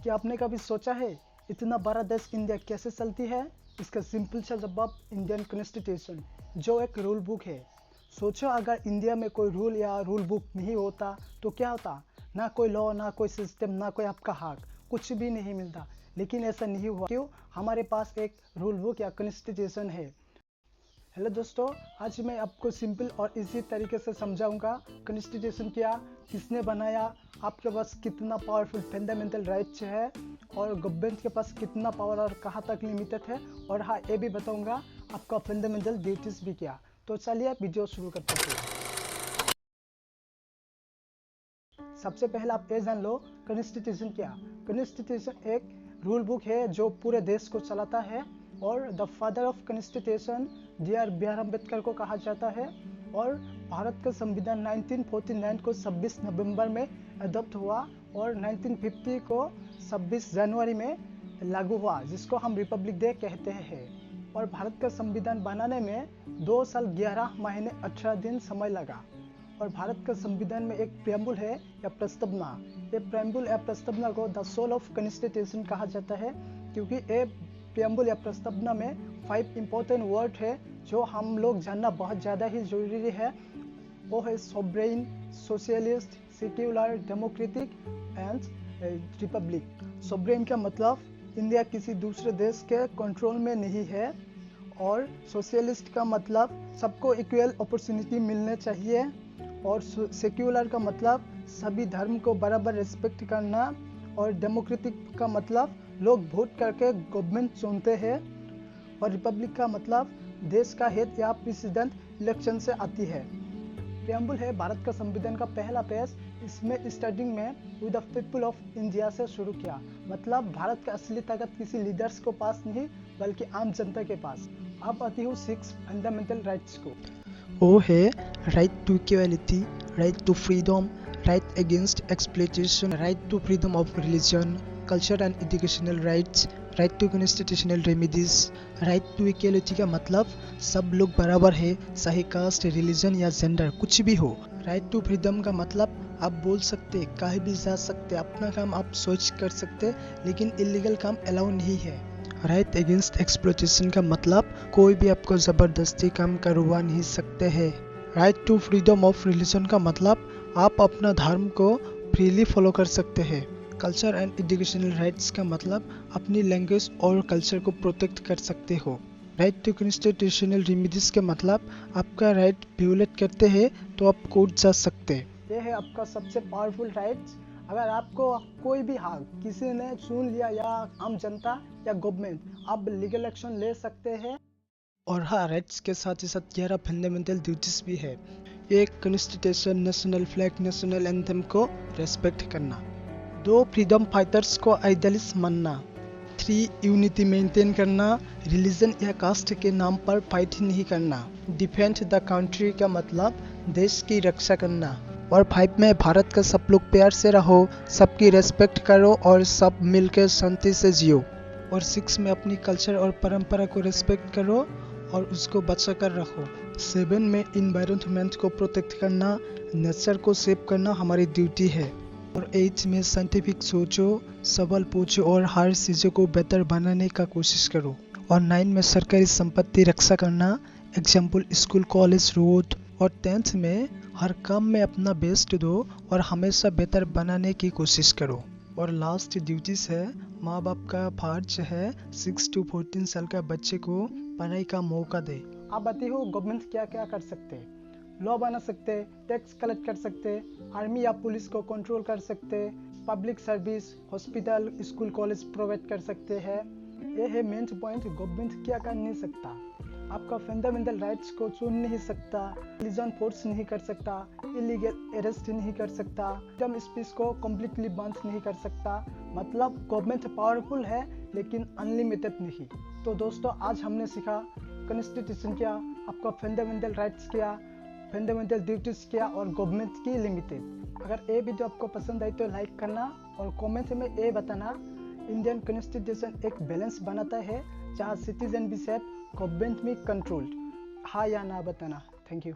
क्या आपने कभी सोचा है इतना बड़ा देश इंडिया कैसे चलती है? इसका सिंपल सा जवाब इंडियन कॉन्स्टिट्यूशन, जो एक रूल बुक है। सोचो अगर इंडिया में कोई रूल या रूल बुक नहीं होता तो क्या होता? ना कोई लॉ, ना कोई सिस्टम, ना कोई आपका हक, कुछ भी नहीं मिलता। लेकिन ऐसा नहीं हुआ। क्यों? हमारे पास एक रूल बुक या कॉन्स्टिट्यूशन है। हेलो दोस्तों, आज मैं आपको सिंपल और इजी तरीके से समझाऊंगा कॉन्स्टिट्यूशन क्या, किसने बनाया, आपके पास कितना पावरफुल फंडामेंटल राइट्स है और गवर्नमेंट के पास कितना पावर और कहाँ तक लिमिटेड है। और हाँ, ये भी बताऊंगा आपका फंडामेंटल ड्यूटीज भी क्या। तो चलिए वीडियो शुरू करते हैं। सबसे पहले आप ये जान लो कॉन्स्टिट्यूशन क्या। कॉन्स्टिट्यूशन एक रूल बुक है जो पूरे देश को चलाता है और the father of constitution B R Ambedkar को कहा जाता है। और भारत का संविधान 1949 को 26 नवंबर में अडॉप्ट हुआ और 1950 को 26 जनवरी में लागू हुआ, जिसको हम रिपब्लिक डे कहते हैं। और भारत का संविधान बनाने में 2 साल 11 महीने 18 दिन समय लगा। और भारत का संविधान में एक प्रेम्बुल है या प्रस्तावना। ये प्रेम्बुल या प्रस्तावना को द सोल ऑफ कॉन्स्टिट्यूशन कहा जाता है, क्योंकि ये प्रेम्बुल या प्रस्तावना में 5 इंपॉर्टेंट वर्ड है जो हम लोग जानना बहुत ज़्यादा ही जरूरी है। वो है sovereign, socialist, secular, democratic and Republic. Sovereign का मतलब इंडिया किसी दूसरे देश के कंट्रोल में नहीं है। और सोशलिस्ट का मतलब सबको इक्वल अपॉर्चुनिटी मिलने चाहिए। और सेक्युलर का मतलब सभी धर्म को बराबर रिस्पेक्ट करना। और डेमोक्रेटिक का मतलब लोग वोट करके गवर्नमेंट चुनते हैं। और रिपब्लिक का मतलब देश का हेड या प्रेसिडेंट इलेक्शन से आती है। प्रेम्बुल है भारत का संविधान का पहला पेज। इसमें स्टार्टिंग में with the people of India से शुरू किया, मतलब भारत का असली ताकत किसी लीडर्स को पास नहीं बल्कि आम जनता के पास। अब आती हूँ 6 फंडामेंटल राइट्स को। वो है right to equality, right to freedom, right against exploitation, right to freedom of religion, culture and educational rights, right to constitutional remedies. Right to equality का मतलब सब लोग बराबर है, चाहे कास्ट, रिलीजन या जेंडर कुछ भी हो। राइट टू फ्रीडम का मतलब आप बोल सकते, कहीं भी जा सकते, अपना काम आप सोच कर सकते, लेकिन इलीगल काम अलाउ नहीं है। राइट अगेंस्ट एक्सप्लॉइटेशन का मतलब कोई भी आपको जबरदस्ती काम करवा नहीं सकते हैं। Right to freedom of religion का मतलब आप अपना धर्म को फ्रीली फॉलो कर सकते हैं। कल्चर एंड एजुकेशनल राइट्स का मतलब अपनी लैंग्वेज और कल्चर को प्रोटेक्ट कर सकते हो। राइट टू कॉन्स्टिट्यूशनल रेमेडीज का मतलब आपका राइट वायलेट करते हैं तो आप कोर्ट जा सकते। ये है आपका सबसे पावरफुल राइट्स। अगर आपको कोई भी हाल किसी ने सुन लिया या आम जनता या गवर्नमेंट, आप लीगल एक्शन ले सकते हैं। और हाँ, राइट्स के साथ ही साथ 11 फंडामेंटल ड्यूटीज भी है। एक constitution, national flag, national anthem को रेस्पेक्ट करना। 2 फ्रीडम फाइटर्स को आइडल्स मानना। 3 यूनिटी मेंटेन करना, रिलीजन या कास्ट के नाम पर फाइट नहीं करना। डिफेंड द कंट्री का मतलब देश की रक्षा करना। और 5 में भारत का सब लोग प्यार से रहो, सबकी रेस्पेक्ट करो और सब मिलकर शांति से जियो। और 6 में अपनी कल्चर और परंपरा को रेस्पेक्ट करो और उसको बचा कर रखो। 7 में इन्वायरमेंट को प्रोटेक्ट करना, नेचर को सेव करना हमारी ड्यूटी है। और 8 में साइंटिफिक सोचो, सवाल पूछो और हर चीज़ों को बेहतर बनाने का कोशिश करो। और 9 में सरकारी संपत्ति रक्षा करना, एग्जाम्पल स्कूल, कॉलेज, रोड। और 10th में हर काम में अपना बेस्ट दो और हमेशा बेहतर बनाने की कोशिश करो। और लास्ट ड्यूटीज है, माँ बाप का फर्ज है 6 to 14 साल का बच्चे को पढ़ाई का मौका दे। अब बताती हूँ गवर्नमेंट क्या क्या कर सकते हैं। लॉ बना सकते, टैक्स कलेक्ट कर सकते, आर्मी या पुलिस को कंट्रोल कर सकते, public service, hospital, school, college provide कर सकते हैं। ये है मेन पॉइंट। गवर्नमेंट क्या कर नहीं सकता, आपका फंडामेंटल राइट्स को चुन नहीं सकता, रिलीजन फोर्स नहीं कर सकता, इलीगल अरेस्ट नहीं कर सकता, फ्रीडम स्पीच को कम्प्लीटली बंद नहीं कर सकता। मतलब गवर्नमेंट पावरफुल है लेकिन अनलिमिटेड नहीं। तो दोस्तों, आज हमने सीखा कॉन्स्टिट्यूशन क्या, आपका फंडामेंटल राइट्स क्या, फंडामेंटल ड्यूटीज क्या और गवर्नमेंट की लिमिटेड। अगर ये वीडियो आपको पसंद आई तो लाइक करना और कमेंट में ये बताना इंडियन कॉन्स्टिट्यूशन एक बैलेंस बनाता है जहाँ सिटीजन भी सेफ, गवर्नमेंट भी कंट्रोल्ड। हाँ या ना बताना। Thank you.